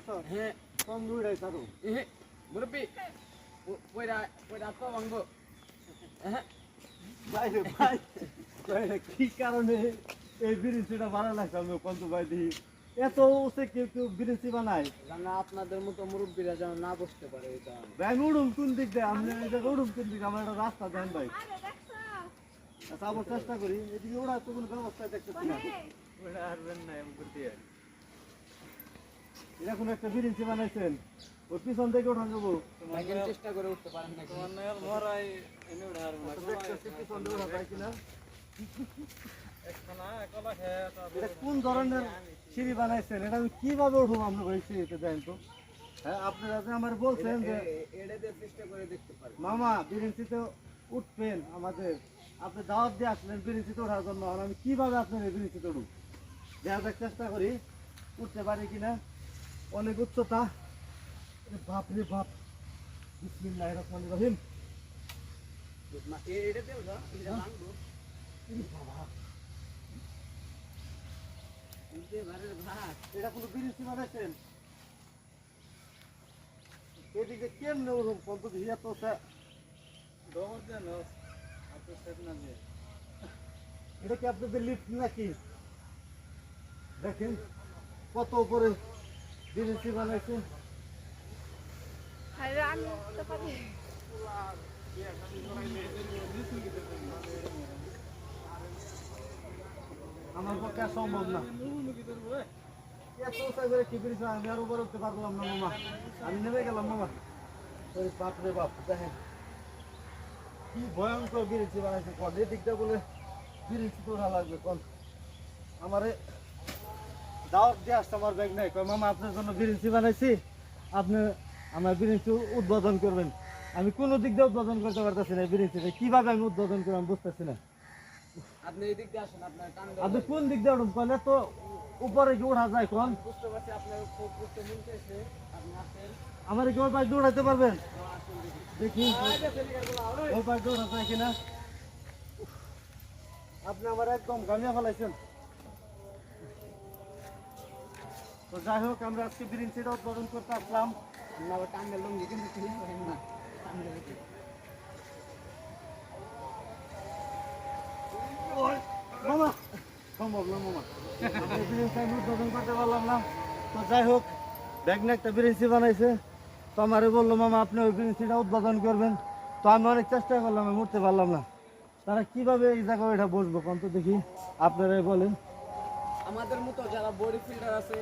করছো হ্যাঁ কম দুইটাই ছাড়ো মুরব্বী পয়রা তো ভাঙবো হ্যাঁ ভাই রে ভাই কি কারণে এই বিরিঞ্চিটা ভালো লাগছে আমি কন্ত ভাই দিই এত উঠে কেউ কেউ বিরিঞ্চি বানায় না আপনাদের মতো মুরব্বীরা যেন না বসতে পারে এটা ভাই আমি উড়ুম কোন দিক দিয়ে আপনি এই জায়গায় উড়ুম কোন দিকে আমার একটা রাস্তা দেন ভাই আচ্ছা আবার চেষ্টা করি এদিকে ওরা তো কোনো ব্যবস্থা দেখতেছি না ওটা হারবেন না এমন করতে এটা কোনো একটা বিরিঞ্চি বানাইছেন ওর পিছন থেকে ওঠান যাবো চেষ্টা করে উঠতে পারেন না আচ্ছা, দেখতেছি পিছন দিয়ে ওঠা যায় কিনা এটা কোন ধরনের সিঁড়ি বানাইছেন এটা আমি কিভাবে উঠবো আপনার ওই সিঁড়িতে দেন তো হ্যাঁ আপনারা যে আমার বলছেন যে চেষ্টা করে দেখতে পারেন মামা বিরিঞ্চিতে উঠবেন আমাদের আপনি দাওয়াত দিয়ে আসলেন বিরিঞ্চিতে ওঠার জন্য আর আমি কিভাবে আপনার এই বিরিঞ্চিতে উঠব দেখা যাক চেষ্টা করি উঠতে পারি কিনা অনেক উচ্চতা বাপ রে বাপ বিসমিল্লাহির রহমানির রহিম এটা দেও না এটা ভাঙবো বাবা ভাত এটা কোনো বিরিঞ্চি বানাইছেন এদিকে কেমনে ওরকম পদ্ধতি এত এটা কি আপনাদের লিফট নাকি দেখেন কত উপরে বিরিঞ্চি বানাইছে আমার পক্ষে আর সম্ভব না এত উঁচা করে কি বিরিঞ্চি আমি আর উপরে উঠতে পারলাম না মামা আমি নেমে গেলাম মামা ওই বাপ রে বাপ দেখেন কি ভয়ঙ্কর বিরিঞ্চি বানাইছে কন এদিকটা বলে বিরিঞ্চি তোলা লাগবে কন আমারে দাওয়াত দিয়ে আসছে আমার ব্যাগ নাই কয় মামা আপনার জন্য বিরিঞ্চি বানাইছি আপনি আমার বিরিঞ্চি উদ্বোধন করবেন আমি কোনো দিক দিয়ে উদ্বোধন করতে পারতেছি না বিরিঞ্চিটা কিভাবে আমি উদ্বোধন করবো আমি বুঝতেছি না আপনি এই দিক দিয়ে আসেন আপনার কান আপনি কোন দিক দিয়ে উঠুন কলে তো উপরে কি ওঠা যায় কোন বুঝতে পারছি আপনার খুব বুঝতে মিলতেছে আপনি আসেন আমার কি ওই পাশ দৌড়াইতে পারবেন আসুন দেখি ওই পাশ দৌড়া যায় কিনা আপনি আমার একদম গামিয়া ফেলাইছেন তো যাই হোক আমরা আজকে বিরিঞ্চিটা উদ্বোধন করতে আসলাম না টাঙ্গা লুঙ্গি কিন্তু কিনে পারেন না মামা সম্ভব না মামা আমি বিরিঞ্চি আমি উদ্বোধন করতে পারলাম না তো যাই হোক ব্যাগনে একটা বিরিঞ্চি বানাইছে তো আমারে বললো মামা আপনি ওই বিরিঞ্চিটা উদ্বোধন করবেন তো আমি অনেক চেষ্টা করলাম আমি উঠতে পারলাম না তারা কিভাবে এই জায়গায় এটা বসবো কোন তো দেখি আপনারাই বলেন আমাদের মতো যারা বডি ফিল্ডার আছে